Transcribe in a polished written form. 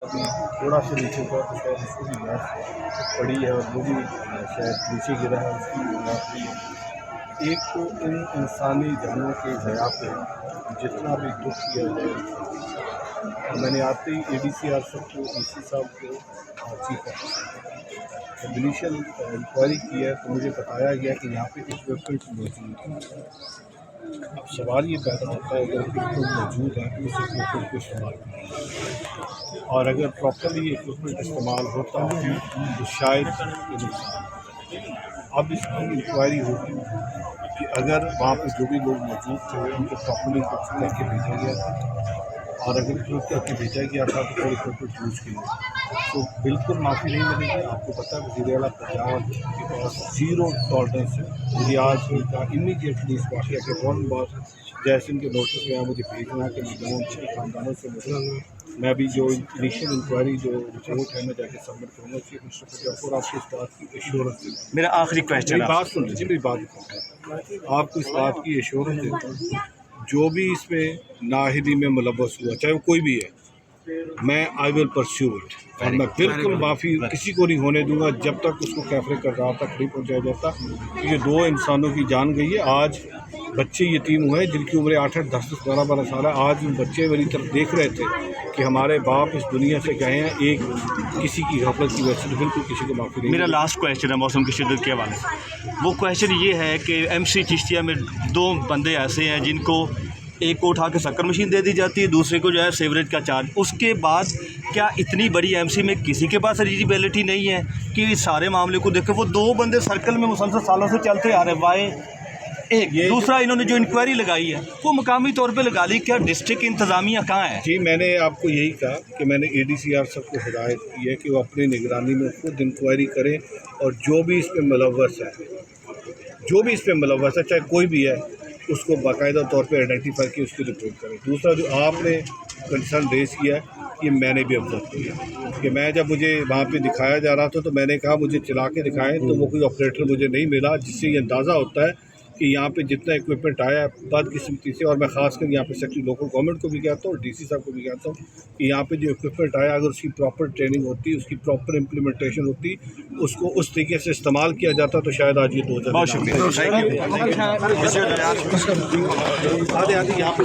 ابھی تھوڑا سا نیچے کا تو شاید اس کو بھی میچ پڑی ہے اور وہ بھی شاید نیچے گرا ہے، اس کی بات بھی ہے۔ ایک تو ان انسانی جانوں کے ضیاع پہ جتنا بھی دکھ کیا جائے، میں نے آتے ہی اے ڈی سی آر صاحب کو، ڈی سی صاحب کو، چیف آفیسر انیشیل انکوائری کی ہے تو مجھے بتایا گیا کہ یہاں پہ اکوپمنٹ موجود ہے۔ اب سوال یہ پیدا ہوتا ہے اگر اکوپمنٹ موجود ہے تو اس اکوپمنٹ کو استعمال کریں، اور اگر پراپرلی اکوپمنٹ استعمال ہوتا تو شاید یہ نقصان۔ اب اس کی انکوائری ہوگی کہ اگر وہاں پہ جو بھی لوگ موجود تھے ان کو پراپرلی کر کے بھیجا گیا تھا، اور اگر کلوز کر کے بھیجا گیا تھا تو پھر اکوپمنٹ یوز کیا تو بالکل معافی نہیں ملے گی۔ آپ کو پتہ ہے وزیر اعلیٰ پنجاب کے پاس زیرو ٹالرنس ہے۔ مجھے آج ان کا امیڈیٹلی اس واقعہ کے فوراً بعد جیسے ان کے نوٹس میں مجھے بھیجنا کہ میں دونوں خاندانوں سے ملا، میں ابھی جو انیشیل انکوائری جو رپورٹ ہے میں جا کے سبمٹ کروں گا چیف منسٹر پنجاب کو، اور آپ کو اس بات کی ایشورنس دیتا ہوں۔ میرا آخری کویشچن میری بات سن لیجیے، میری بات آپ کو اس بات کی ایشورنس دیتا ہوں، جو بھی اس میں نااہلی میں ملوث ہوا چاہے وہ کوئی بھی ہے، میں آئی ول پرسیو اٹ، اور میں بالکل معافی کسی کو نہیں ہونے دوں گا جب تک اس کو کیفرے کردار تک نہیں پہنچایا جاتا۔ یہ دو انسانوں کی جان گئی ہے، آج بچے یتیم ہوئے جن کی عمریں 8-8 10-10 12-12 سال ہے۔ آج ان بچے میری طرف دیکھ رہے تھے کہ ہمارے باپ اس دنیا سے گئے ہیں ایک کسی کی غفلت کی وجہ سے، بالکل کسی کو معافی نہیں۔ میرا لاسٹ کویشچن ہے موسم کی شدت کے حوالے سے۔ وہ کویشچن یہ ہے کہ ایم سی چشتیہ میں دو بندے ایسے ہیں جن کو ایک کو اٹھا کے شکر مشین دے دی جاتی ہے، دوسرے کو جو ہے سیوریج کا چارج۔ اس کے بعد کیا اتنی بڑی ایم سی میں کسی کے پاس ایلیجیبلٹی نہیں ہے کہ اس سارے معاملے کو دیکھیں؟ وہ دو بندے سرکل میں مسلسل سالوں سے چلتے آ رہے ہیں، وائے ایک دوسرا انہوں نے جو انکوائری لگائی ہے وہ مقامی طور پہ لگا لی، کیا ڈسٹرکٹ انتظامیہ کہاں ہے؟ جی میں نے آپ کو یہی کہا کہ میں نے اے ڈی سی آر صاحب کو ہدایت کی ہے کہ وہ اپنی نگرانی میں خود انکوائری کریں، اور جو بھی اس پہ ملوث ہے چاہے کوئی بھی ہے، اس کو باقاعدہ طور پہ آئیڈینٹیفائی کی اس کی رپورٹ کریں۔ دوسرا جو آپ نے کنسرن ریز کیا ہے، یہ میں نے بھی آبزرو کیا کہ میں جب مجھے وہاں پہ دکھایا جا رہا تھا تو میں نے کہا مجھے چلا کے دکھائیں، تو وہ کوئی آپریٹر مجھے نہیں ملا، جس سے یہ اندازہ ہوتا ہے کہ یہاں پہ جتنا اکوپمنٹ آیا ہے بدقسمتی سے، اور میں خاص کر یہاں پہ سیکٹری لوکل گورنمنٹ کو بھی کہتا ہوں اور ڈی سی صاحب کو بھی کہتا ہوں کہ یہاں پہ جو اکوپمنٹ آیا اگر اس کی پراپر ٹریننگ ہوتی، اس کی پراپر امپلیمنٹیشن ہوتی، اس کو اس طریقے سے استعمال کیا جاتا تو شاید آج یہ 2000۔ بہت شکریہ، تھینک یو۔ آدھے یہاں پہ